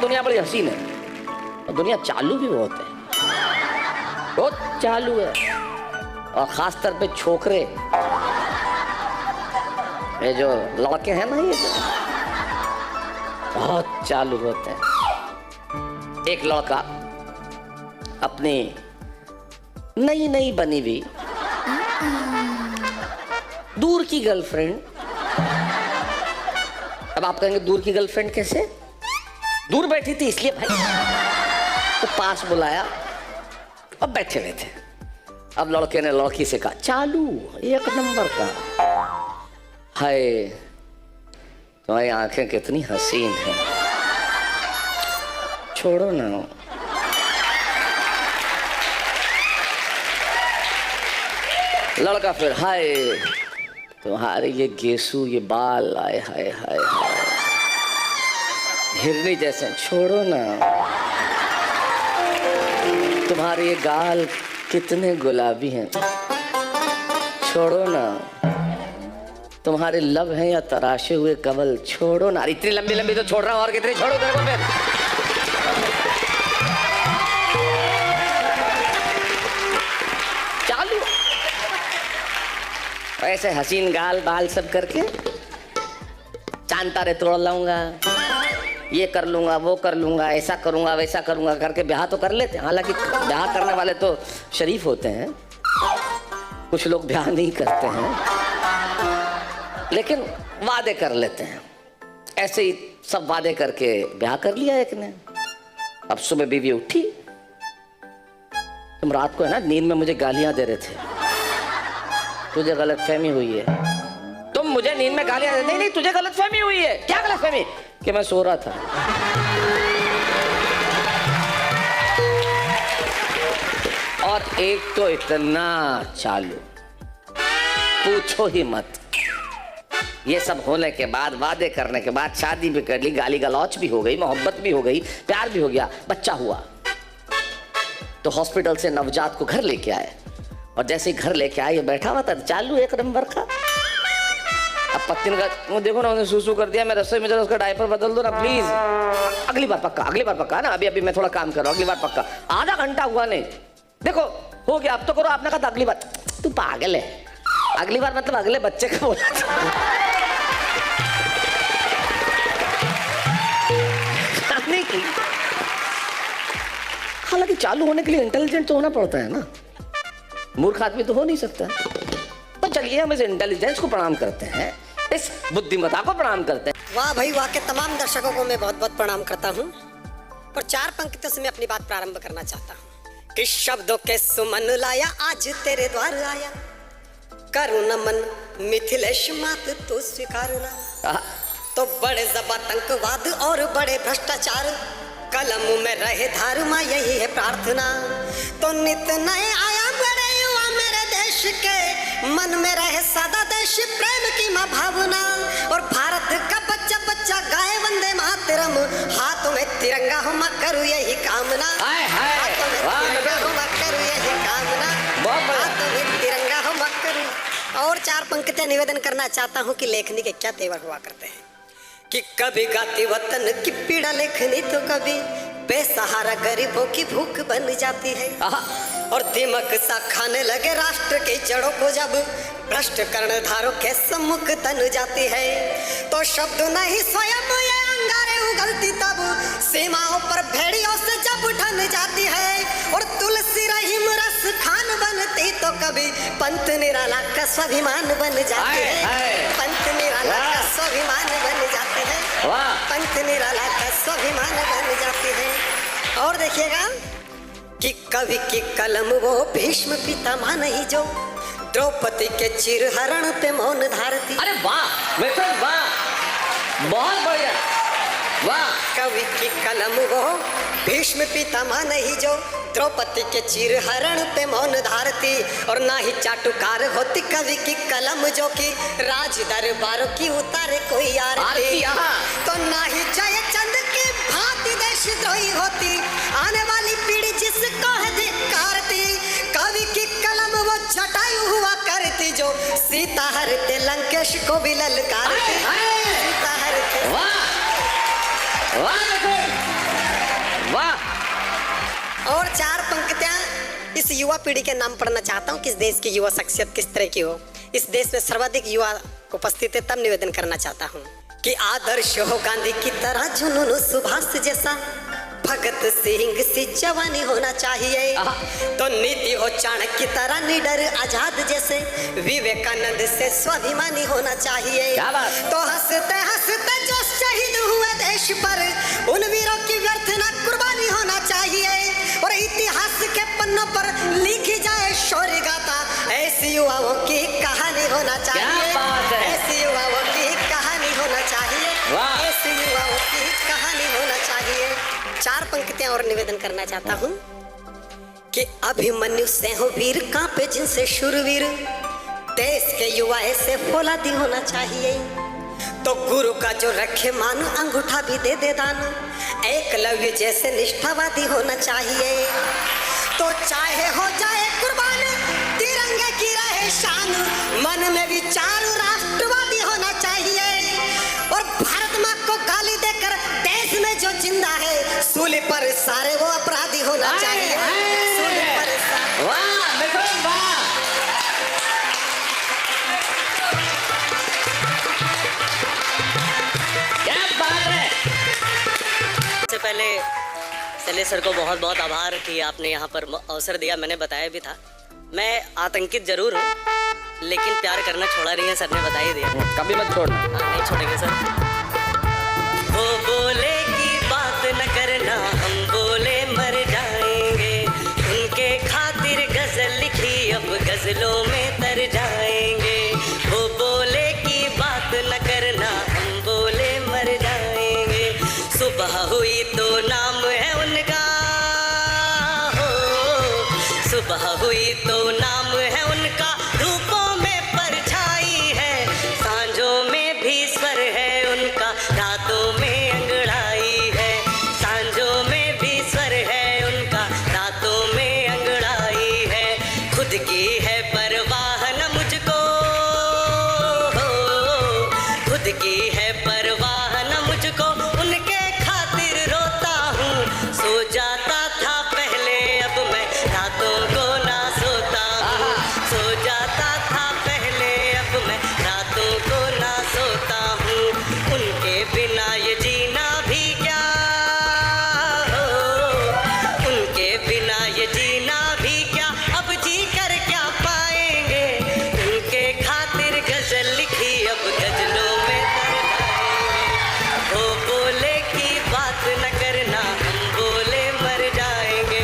दुनिया बड़ी हसीन है और दुनिया चालू भी बहुत है, बहुत चालू है। और खास तौर पे छोकरे, ये जो लड़के हैं ना, ये बहुत चालू होते हैं। एक लड़का अपनी नई नई बनी हुई दूर की गर्लफ्रेंड, अब आप कहेंगे दूर की गर्लफ्रेंड कैसे? दूर बैठी थी इसलिए भाई, तो पास बुलाया और बैठे हुए थे। अब लड़के ने लड़की से कहा चालू एक नंबर का, हाय तुम्हारी आंखें कितनी हसीन हैं, छोड़ो ना। लड़का फिर हाय तुम्हारे ये गेसू ये बाल, आए हाय हाय हाय हिरनी जैसे, छोड़ो ना। तुम्हारे ये गाल कितने गुलाबी हैं, छोड़ो ना। तुम्हारे लब हैं या तराशे हुए कमल, छोड़ो ना। इतनी लंबी लंबी तो छोड़ रहा हूं, और कितनी छोड़ो तेरे को फिर। चालू ऐसे हसीन गाल बाल सब करके चांद तारे तोड़ लाऊंगा, ये कर लूंगा वो कर लूंगा, ऐसा करूंगा वैसा करूंगा करके ब्याह तो कर लेते हैं। हालांकि ब्याह करने वाले तो शरीफ होते हैं, कुछ लोग ब्याह नहीं करते हैं, लेकिन वादे कर लेते हैं। ऐसे ही सब वादे करके ब्याह कर लिया एक ने। अब सुबह बीवी उठी, तुम रात को है ना नींद में मुझे गालियां दे रहे थे, तुझे गलतफहमी हुई है। तुम मुझे नींद में गालियां दे, नहीं नहीं तुझे गलतफहमी हुई है। क्या गलतफहमी? कि मैं सो रहा था। और एक तो इतना चालू, पूछो ही मत। ये सब होने के बाद, वादे करने के बाद, शादी भी कर ली, गाली गलौच भी हो गई, मोहब्बत भी हो गई, प्यार भी हो गया, बच्चा हुआ तो हॉस्पिटल से नवजात को घर लेके आए। और जैसे ही घर लेके आए, ये बैठा हुआ था चालू एक नंबर का। अब पत्नी का वो देखो ना, उन्हें सूसू कर दिया, मैं रसोई में जरा उसका डायपर बदल दो ना प्लीज। अगली बार पक्का ना, अभी मैं थोड़ा काम कर रहा हूँ, अगली बार पक्का। आधा घंटा हुआ नहीं, देखो हो गया, अब तो करो। आपने कहा अगली बार, तू पागल है। अगली बार मतलब अगले बच्चे का बोला की। हालांकि चालू होने के लिए इंटेलिजेंट तो होना पड़ता है ना, मूर्ख आदमी तो हो नहीं सकता। तो चलिए हम इस इंटेलिजेंस को प्रणाम करते हैं, इस बुद्धिमत्ता को प्रणाम करते हैं। वाह भाई वाह के तमाम दर्शकों को मैं बहुत बहुत प्रणाम करता हूँ। और 4 पंक्तियों से मैं अपनी बात प्रारंभ करना चाहता हूँ कि शब्दों के सुमन लाया आज तेरे द्वार आया, करूँ नमन मिथिलेश मात तो स्वीकारना। तो बड़े जबातंकवाद और बड़े भ्रष्टाचार कलम में रहे धार, माँ यही है प्रार्थना। तो नित नए आया बड़े युवा मेरे देश के, मन में रहे सदा देश प्रेम की माँ भावना। और भारत का बच्चा बच्चा गाए वंदे मातरम, हाथों में तिरंगा हो माँ करूँ यही कामना। हाथों में तिरंगा हो माँ करूँ यही कामना, हाथों में तिरंगा हो माँ करूँ। और 4 पंक्तियां निवेदन करना चाहता हूँ कि लेखनी के क्या तेवर हुआ करते हैं कि कभी गाती वतन की पीड़ा लेखनी, तो कभी बेसहारा गरीबों की भूख बन जाती है। और दिमक सा खाने लगे राष्ट्र की जड़ों को जब भ्रष्ट कर्णधारों के सम्मुख तन जाती है। तो शब्द नहीं स्वयं ये अंगारे उगलती, तब सीमाओं पर भेड़ियों से जब ढन जाती है। और तुलसी रहीम रस खान बनती, तो कभी पंत निराला का स्वाभिमान बन जाती है। पंत निराला का स्वाभिमान बन जाती है, पंत निराला का स्वाभिमान बन जाती है। और देखिएगा कि कवि की कलम वो भीष्म पितामह नहीं जो द्रौपदी के चिरहरण पे मौन धारती। अरे वाह मित्र वाह, बहुत बढ़िया, वाह। कवि की कलम वो भीष्म पितामह नहीं जो द्रौपदी के चिरहरण पे मौन धारती। और ना ही चाटुकार होती कवि की कलम जो कि राज दरबारों की उतारे कोई आरती। तो ना ही जयचंद की भांति देशद्रोही होती आने वाली पीढ़ी जिसको है धिक्कारती। कवि की कलम वो जटायु हुआ करती जो सीता हरते लंकेश को भी ललकारती। सीता हरते, वाह वाह। वाह। और 4 पंक्तियां इस युवा पीढ़ी के नाम पढ़ना चाहता हूँ। किस देश की युवा शख्सियत किस तरह की हो, इस देश में सर्वाधिक युवा उपस्थित है, तब निवेदन करना चाहता हूँ कि आदर्श हो गांधी की तरह, जुनून सुभाष जैसा, भगत सिंह सी जवानी होना चाहिए, तो नीति हो चाणक्य की तरह, निडर आजाद जैसे, विवेकानंद से स्वाभिमानी होना चाहिए। तो हंसते हंसते जो शहीद हुए देश पर, उन वीरों की व्यर्थ न कुर्बानी होना चाहिए, और इतिहास के पन्नों पर लिखी जाए शौर्य गाथा, ऐसी युवाओं की कहानी होना चाहिए, ऐसी युवाओं की कहानी होना चाहिए, ऐसी युवाओं की कहानी होना चाहिए। 4 पंक्तियां और निवेदन करना चाहता हूँ कि अभिमन्यु से हो वीर कांपे जिनसे शूरवीर, देश के युवा ऐसे फौलादी होना चाहिए, तो गुरु का जो रखे मान, अंगूठा भी दे दे दान, एकलव्य जैसे निष्ठावादी होना चाहिए, तो चाहे हो जाए कुर्बान, तिरंगे की रहे शान, मन में विचार राष्ट्रवादी होना चाहिए, और भारत माँ को गाली देकर देश में जो जिंदा है, सूली पर सारे वो अपराधी होना चाहिए, सूली पर सारे। वाह बिल्कुल वाह। क्या बात है। सबसे पहले शैलेश सर को बहुत बहुत आभार कि आपने यहाँ पर अवसर दिया। मैंने बताया भी था, मैं आतंकित जरूर हूँ, लेकिन प्यार करना छोड़ा नहीं है, सर ने बता ही दिया। कभी मत छोड़ना। हाँ, नहीं छोड़ेंगे सर। वो बोले की बात न करना, हम बोले मर जाएंगे, उनके खातिर गजल लिखी अब गजलों में तर जाएंगे, वो बोले की बात न करना, हम बोले मर जाएंगे, सुबह हुई तो नाम है उनका, हो सुबह हुई तो नाम है उनका, रूपों में परछाई है, सांझों में भी स्वर है उनका, रातों में अंगड़ाई है, सांझों में भी स्वर है उनका, रातों में अंगड़ाई है, खुद की है परवाह न मुझको, खुद की है परवाह न मुझको, उनके खातिर रोता हूँ, सो जाता था पहले अब मैं रातों को ना सोता हूँ, सो जाता था पहले अब मैं रातों को ना सोता हूँ, उनके बिना ये जीना भी क्या हो, उनके बिना ये जीना भी क्या, अब जी कर क्या पाएंगे, उनके खातिर गजल लिखी अब गजलों में तर जाएंगे, वो बोले की बात न करना, हम बोले मर जाएंगे।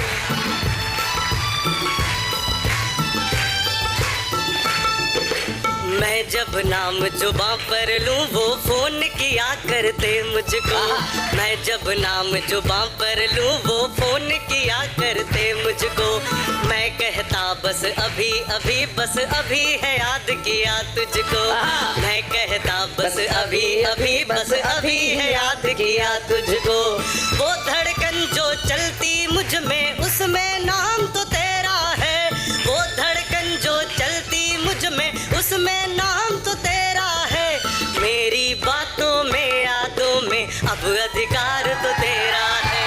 मैं जब नाम जुबां पर लूं वो फोन किया करते मुझको, मैं जब नाम जुबां पर लूं वो फोन किया करते मुझको, मैं कहता बस अभी अभी, बस अभी है याद किया तुझको, मैं कहता बस अभी अभी, बस अभी है याद किया तुझको, वो धड़कन जो चलती मुझ में उसमें नाम तो तेरा है, वो धड़कन जो चलती मुझ में उसमें नाम तो तेरा है, मेरी बातों में यादों में अब अधिकार तो तेरा है,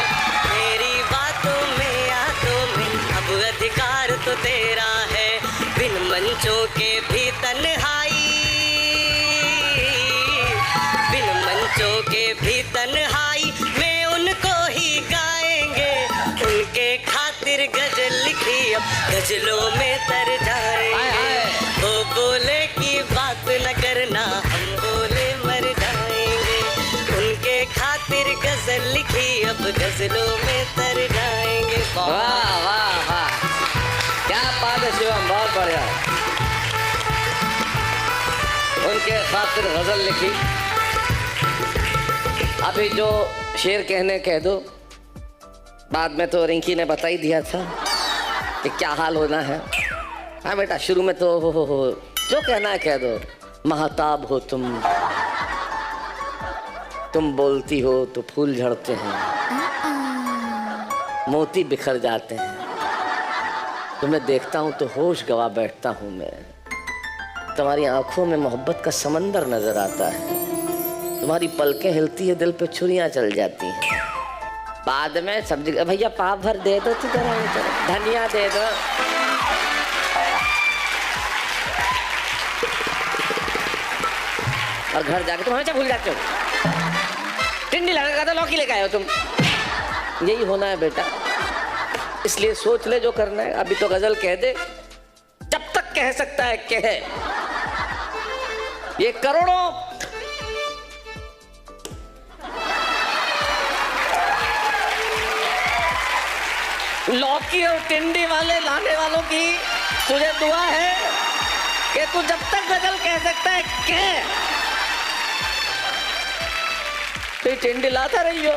मेरी बातों में यादों में अब अधिकार तो तेरा है, बिन मंचों के भी तन्हाई, बिन मंचों के भी तन्हाई में उनको ही गाएंगे, उनके खातिर गजल लिखी अब गजलों में तर जाएंगे, वो बोले की बात न करना, हम बोले मर जाएंगे, उनके खातिर गजल लिखी अब गजलों में तर जाएंगे। वाह वाह वाह, क्या बात है शिवम, बहुत बढ़िया। उनके खातिर गजल लिखी, अभी जो शेर कहने कह दो, बाद में तो रिंकी ने बता ही दिया था कि क्या हाल होना है। हाँ बेटा, शुरू में तो हो जो कहना है कह दो। महताब हो तुम बोलती हो तो फूल झड़ते हैं, मोती बिखर जाते हैं, तुम्हें देखता हूँ तो होश गवा बैठता हूँ मैं, तुम्हारी आंखों में मोहब्बत का समंदर नजर आता है, तुम्हारी पलकें हिलती है दिल पे छुरियां चल जाती हैं, बाद में सब्जी भैया पाव भर दे दो, तो धनिया दे दो। और घर जाके तुम हमेशा भूल जाते हो, टिंडी लगा का था लौकी लेके आए हो तुम। यही होना है बेटा, इसलिए सोच ले जो करना है। अभी तो गजल कह दे, जब तक कह सकता है कह। ये करोड़ों लौकी और टिंडी वाले लाने वालों की तुझे दुआ है कि तू जब तक गजल कह सकता है कह। तो टिंडी लाता रही हो।